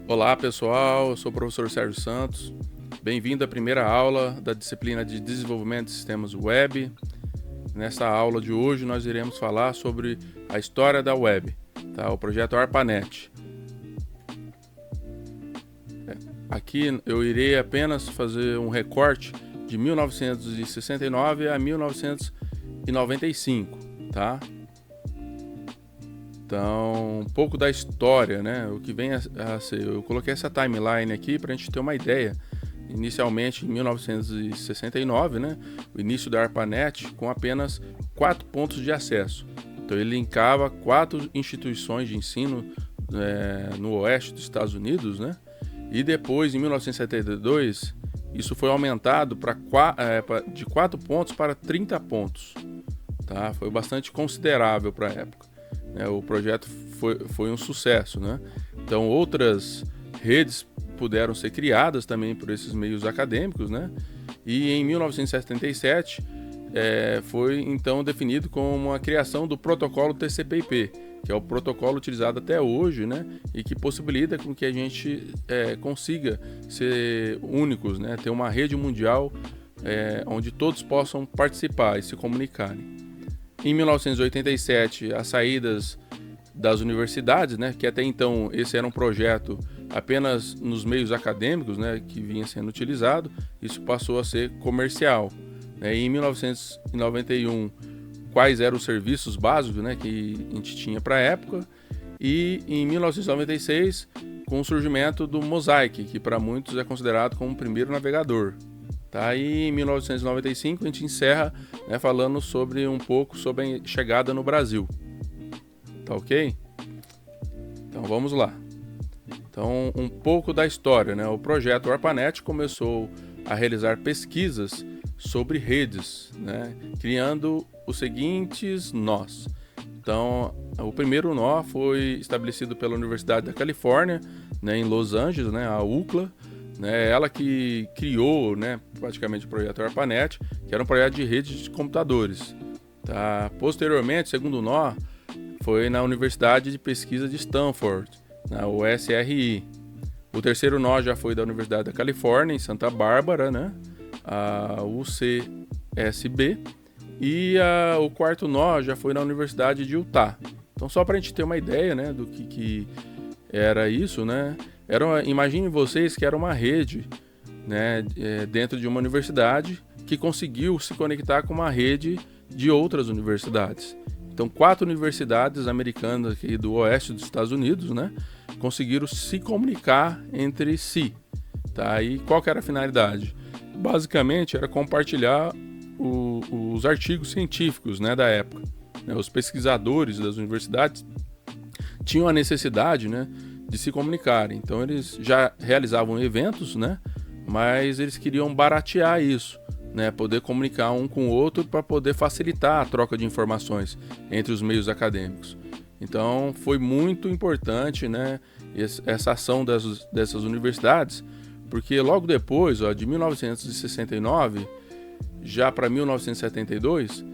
Olá pessoal, eu sou o professor Sérgio Santos. Bem-vindo à primeira aula da disciplina de Desenvolvimento de Sistemas Web. Nessa aula de hoje nós iremos falar sobre a história da web, tá? O projeto ARPANET. Aqui eu irei apenas fazer um recorte de 1969 a 1995, tá? Então, um pouco da história, né? O que vem a ser. Eu coloquei essa timeline aqui para a gente ter uma ideia. Inicialmente, em 1969, né? O início da ARPANET com apenas 4 pontos de acesso. Então, ele linkava 4 instituições de ensino no oeste dos Estados Unidos, né? E depois, em 1972, isso foi aumentado de 4 pontos para 30 pontos. Tá? Foi bastante considerável para a época. O projeto foi um sucesso, né? Então outras redes puderam ser criadas também por esses meios acadêmicos, né? E em 1977 foi então definido como a criação do protocolo TCP/IP, que é o protocolo utilizado até hoje, né? E que possibilita com que a gente consiga ser únicos, né? Ter uma rede mundial onde todos possam participar e se comunicarem. Em 1987, as saídas das universidades, né, que até então esse era um projeto apenas nos meios acadêmicos, né, que vinha sendo utilizado, isso passou a ser comercial. E em 1991, quais eram os serviços básicos, né, que a gente tinha para a época, e em 1996, com o surgimento do Mosaic, que para muitos é considerado como o primeiro navegador. Tá? E em 1995 a gente encerra, né, falando um pouco sobre a chegada no Brasil. Tá ok? Então vamos lá. Então um pouco da história, né? O projeto ARPANET começou a realizar pesquisas sobre redes, né, criando os seguintes nós. Então o primeiro nó foi estabelecido pela Universidade da Califórnia, né, em Los Angeles, né, a UCLA. Ela que criou, né, praticamente o projeto ARPANET, que era um projeto de rede de computadores. Tá? Posteriormente, segundo nó, foi na Universidade de Pesquisa de Stanford, na USRI. O terceiro nó já foi da Universidade da Califórnia, em Santa Bárbara, né, a UCSB. E o quarto nó já foi na Universidade de Utah. Então, só para a gente ter uma ideia, né, do que era isso, né? Imaginem vocês que era uma rede, né, dentro de uma universidade que conseguiu se conectar com uma rede de outras universidades. Então, 4 universidades americanas aqui do oeste dos Estados Unidos, né, conseguiram se comunicar entre si. Tá? E qual que era a finalidade? Basicamente, era compartilhar os artigos científicos, né, da época. Os pesquisadores das universidades tinham a necessidade, né, de se comunicarem. Então eles já realizavam eventos, né? Mas eles queriam baratear isso, né? Poder comunicar um com o outro para poder facilitar a troca de informações entre os meios acadêmicos. Então foi muito importante, né, essa ação dessas universidades, porque logo depois, de 1969, já para 1972,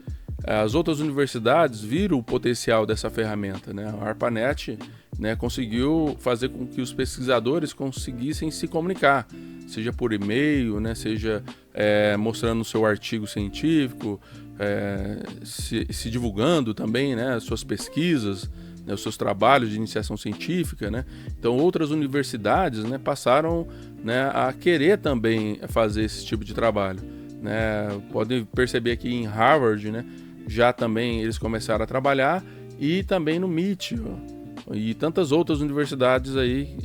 as outras universidades viram o potencial dessa ferramenta, né? A ARPANET, né, conseguiu fazer com que os pesquisadores conseguissem se comunicar, seja por e-mail, né, seja mostrando o seu artigo científico, se divulgando também, né, as suas pesquisas, né, os seus trabalhos de iniciação científica, né? Então outras universidades, né, passaram, né, a querer também fazer esse tipo de trabalho, né? Podem perceber aqui em Harvard, né, já também eles começaram a trabalhar, e também no MIT, e tantas outras universidades aí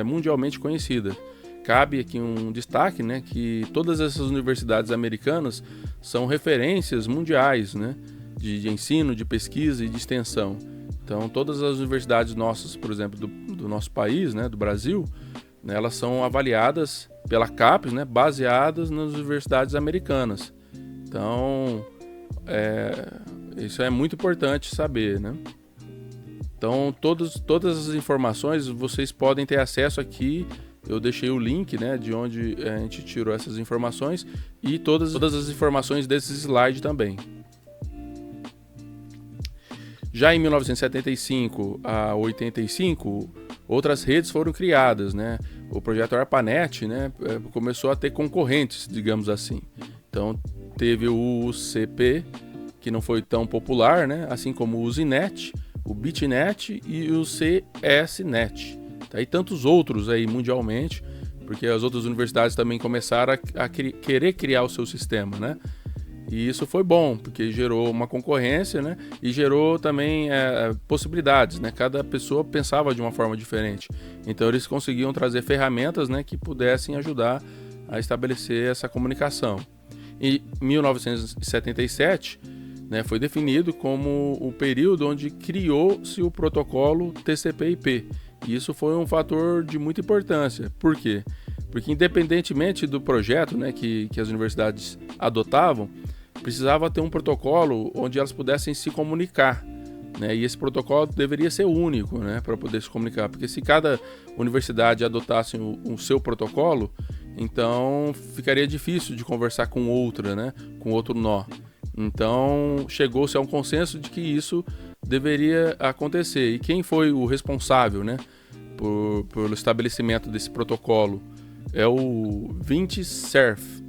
mundialmente conhecidas. Cabe aqui um destaque, né, que todas essas universidades americanas são referências mundiais, né, de ensino, de pesquisa e de extensão. Então todas as universidades nossas, por exemplo, do nosso país, né, do Brasil, né, elas são avaliadas pela CAPES, né, baseadas nas universidades americanas. Então isso é muito importante saber, né? Então todas as informações vocês podem ter acesso aqui. Eu deixei o link, né, de onde a gente tirou essas informações, e todas as informações desse slide também. Já em 1975 a 85, outras redes foram criadas, né? O projeto ARPANET, né, começou a ter concorrentes, digamos assim. Então, teve o UCP, que não foi tão popular, né? Assim como o USINET, o BitNet e o CSNet. Tá? E tantos outros aí mundialmente, porque as outras universidades também começaram a querer criar o seu sistema, né? E isso foi bom, porque gerou uma concorrência, né? E gerou também possibilidades, né? Cada pessoa pensava de uma forma diferente. Então eles conseguiam trazer ferramentas, né, que pudessem ajudar a estabelecer essa comunicação. Em 1977, né, foi definido como o período onde criou-se o protocolo TCP/IP. E isso foi um fator de muita importância. Por quê? Porque independentemente do projeto, né, que as universidades adotavam, precisava ter um protocolo onde elas pudessem se comunicar, né? E esse protocolo deveria ser único, né, para poder se comunicar, porque se cada universidade adotasse o seu protocolo, então ficaria difícil de conversar com outra, né, com outro nó. Então chegou-se a um consenso de que isso deveria acontecer. E quem foi o responsável, né, pelo estabelecimento desse protocolo? É o Vint Cerf.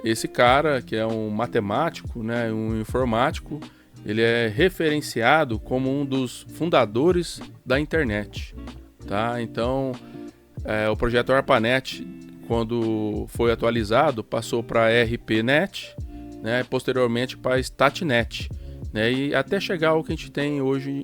Esse cara, que é um matemático, né, um informático, ele é referenciado como um dos fundadores da internet, tá? Então, o projeto ARPANET, quando foi atualizado, passou para RPNet, né, posteriormente para StatNet, né, e até chegar ao que a gente tem hoje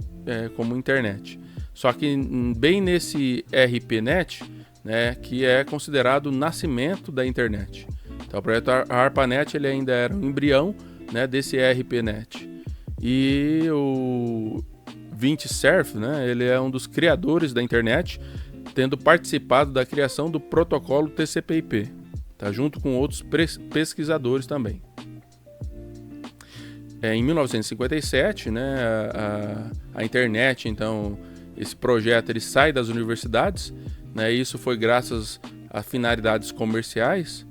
como internet. Só que bem nesse RPNet, né, que é considerado o nascimento da internet. Então, o projeto ARPANET ele ainda era um embrião, né, desse RPNet. E o Vint Cerf, né, ele é um dos criadores da internet, tendo participado da criação do protocolo TCP/IP, tá, junto com outros pesquisadores também. Em 1957, né, a internet, então, esse projeto ele sai das universidades, né, e isso foi graças a finalidades comerciais.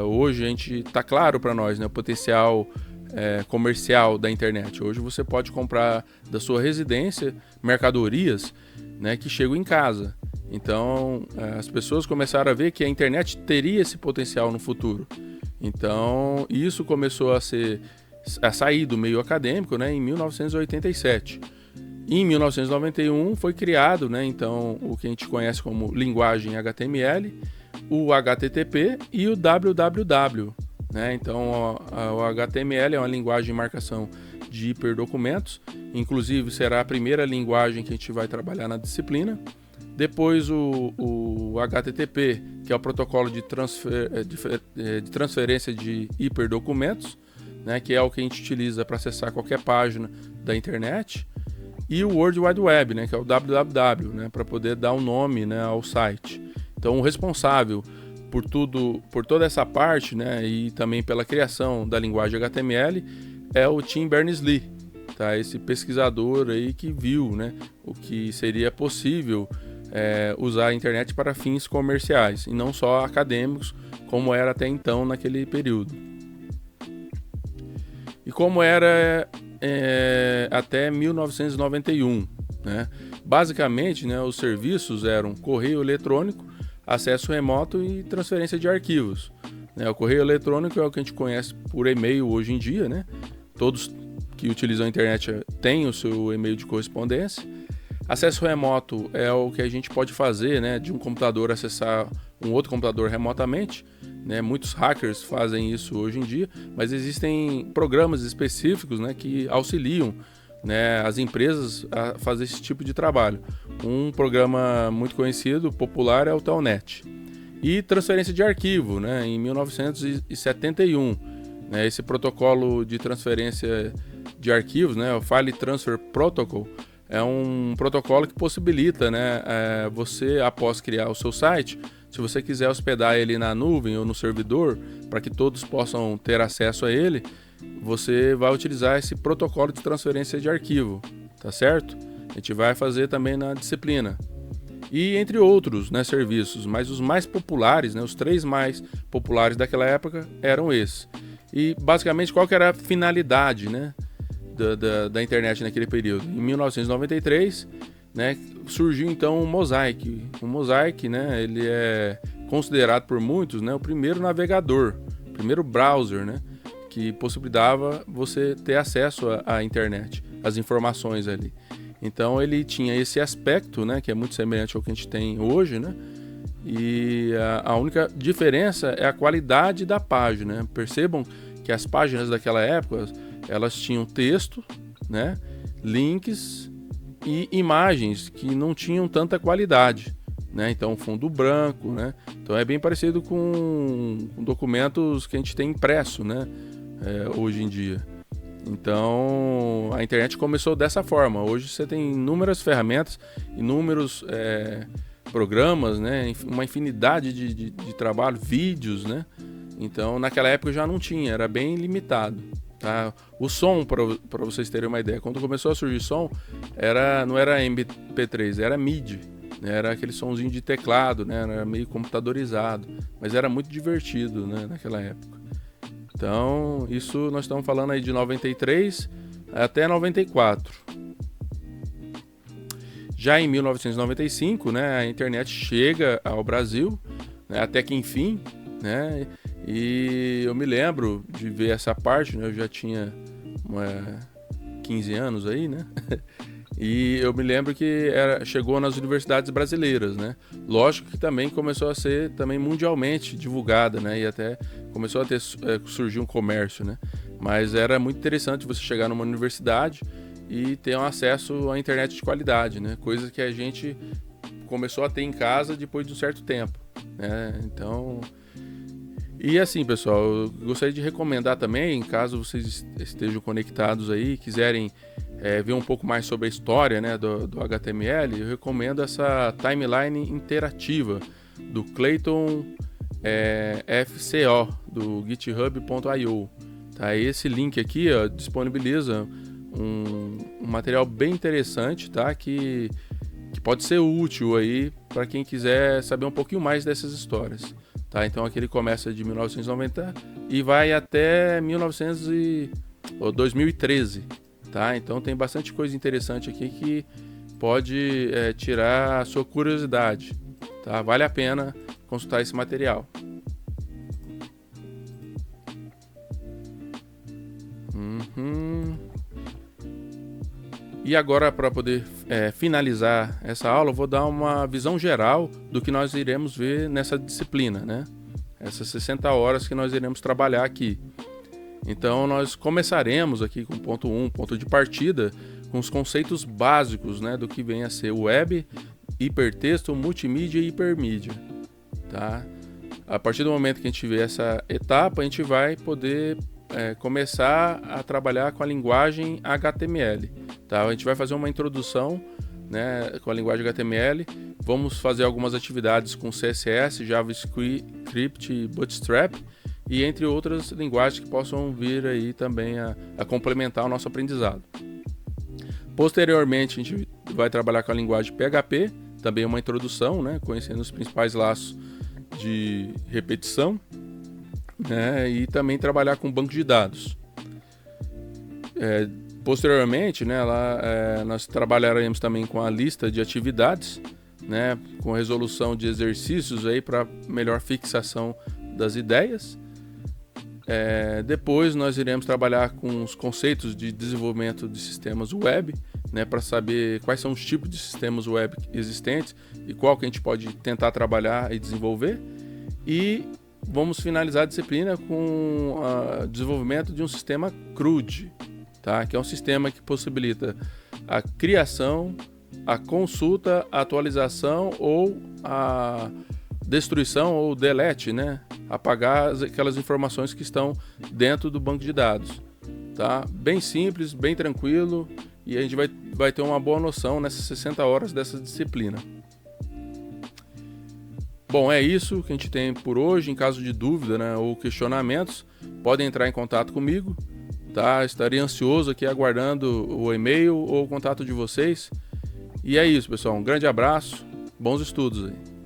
Hoje a gente está claro para nós, né, o potencial comercial da internet. Hoje você pode comprar da sua residência mercadorias, né, que chegam em casa. Então as pessoas começaram a ver que a internet teria esse potencial no futuro. Então isso começou a sair do meio acadêmico, né, em 1987. Em 1991 foi criado, né, então, o que a gente conhece como linguagem HTML, o HTTP e o www. Né? Então, o HTML é uma linguagem de marcação de hiperdocumentos, inclusive será a primeira linguagem que a gente vai trabalhar na disciplina. Depois o HTTP, que é o protocolo de transferência de hiperdocumentos, né? Que é o que a gente utiliza para acessar qualquer página da internet. E o World Wide Web, né, que é o www, né, para poder dar um nome, né, ao site. Então, o responsável por toda essa parte, né, e também pela criação da linguagem HTML é o Tim Berners-Lee, tá? Esse pesquisador aí que viu, né, o que seria possível usar a internet para fins comerciais e não só acadêmicos, como era até então naquele período. E como era até 1991, né? Basicamente, né, os serviços eram correio eletrônico, acesso remoto e transferência de arquivos, né? O correio eletrônico é o que a gente conhece por e-mail hoje em dia, né? Todos que utilizam a internet têm o seu e-mail de correspondência. Acesso remoto é o que a gente pode fazer, né, de um computador acessar um outro computador remotamente, né? Muitos hackers fazem isso hoje em dia, mas existem programas específicos, né, que auxiliam, né, as empresas a fazer esse tipo de trabalho. Um programa muito conhecido, popular, é o Telnet. E transferência de arquivo, né, em 1971. Né, esse protocolo de transferência de arquivos, né, o File Transfer Protocol, é um protocolo que possibilita, né, você, após criar o seu site, se você quiser hospedar ele na nuvem ou no servidor, para que todos possam ter acesso a ele, você vai utilizar esse protocolo de transferência de arquivo, tá certo? A gente vai fazer também na disciplina. E entre outros, né, serviços, mas os mais populares, né, os 3 mais populares daquela época eram esses. E basicamente qual que era a finalidade, né, da internet naquele período. Em 1993, né, surgiu então o Mosaic. O Mosaic, né, ele é considerado por muitos, né, o primeiro navegador, o primeiro browser, né, que possibilitava você ter acesso à internet, às informações ali. Então ele tinha esse aspecto, né, que é muito semelhante ao que a gente tem hoje, né, e a única diferença é a qualidade da página, né? Percebam que as páginas daquela época, elas tinham texto, né, links e imagens que não tinham tanta qualidade, né? Então fundo branco, né? Então é bem parecido com documentos que a gente tem impresso, né, hoje em dia. Então a internet começou dessa forma. Hoje você tem inúmeras ferramentas, inúmeros programas, né, uma infinidade de trabalho, vídeos, né? Então naquela época já não tinha, era bem limitado, tá? O som, para vocês terem uma ideia, quando começou a surgir som, não era MP3, era MIDI, né? Era aquele sonzinho de teclado, né? Era meio computadorizado, mas era muito divertido, né, naquela época. Então isso nós estamos falando aí de 93 até 94. Já em 1995, né, a internet chega ao Brasil, né, até que enfim, né, e eu me lembro de ver essa parte, né, eu já tinha 15 anos aí, né, e eu me lembro que chegou nas universidades brasileiras, né, lógico que também começou a ser também mundialmente divulgada, né, e até começou a surgir um comércio, né, mas era muito interessante você chegar numa universidade e ter um acesso à internet de qualidade, né? Coisa que a gente começou a ter em casa depois de um certo tempo, né? Então, e assim, pessoal, eu gostaria de recomendar também, caso vocês estejam conectados aí, quiserem ver um pouco mais sobre a história, né, do HTML, eu recomendo essa timeline interativa do Clayton FCO, do github.io. Tá? Esse link aqui, ó, disponibiliza um material bem interessante, tá? Que pode ser útil aí para quem quiser saber um pouquinho mais dessas histórias, tá? Então aqui ele começa de 1990 e vai até 2013, tá? Então tem bastante coisa interessante aqui que pode tirar a sua curiosidade, tá? Vale a pena consultar esse material. E agora, para poder finalizar essa aula, eu vou dar uma visão geral do que nós iremos ver nessa disciplina, né? Essas 60 horas que nós iremos trabalhar aqui. Então, nós começaremos aqui com ponto 1, ponto de partida, com os conceitos básicos, né, do que vem a ser web, hipertexto, multimídia e hipermídia, tá? A partir do momento que a gente vê essa etapa, a gente vai poder começar a trabalhar com a linguagem HTML. Tá? A gente vai fazer uma introdução, né, com a linguagem HTML. Vamos fazer algumas atividades com CSS, JavaScript e Bootstrap, e entre outras linguagens que possam vir aí também a complementar o nosso aprendizado. Posteriormente, a gente vai trabalhar com a linguagem PHP, também uma introdução, né, conhecendo os principais laços de repetição, né, e também trabalhar com banco de dados. Posteriormente, né, nós trabalharemos também com a lista de atividades, né, com resolução de exercícios aí para melhor fixação das ideias. Depois nós iremos trabalhar com os conceitos de desenvolvimento de sistemas web, né, para saber quais são os tipos de sistemas web existentes e qual que a gente pode tentar trabalhar e desenvolver. E vamos finalizar a disciplina com o desenvolvimento de um sistema CRUD, tá? Que é um sistema que possibilita a criação, a consulta, a atualização ou a destruição ou delete, né? Apagar aquelas informações que estão dentro do banco de dados, tá? Bem simples, bem tranquilo, e a gente vai ter uma boa noção nessas 60 horas dessa disciplina. Bom, é isso que a gente tem por hoje. Em caso de dúvida, né, ou questionamentos, podem entrar em contato comigo, tá? Estarei ansioso aqui aguardando o e-mail ou o contato de vocês. E é isso, pessoal. Um grande abraço, bons estudos aí.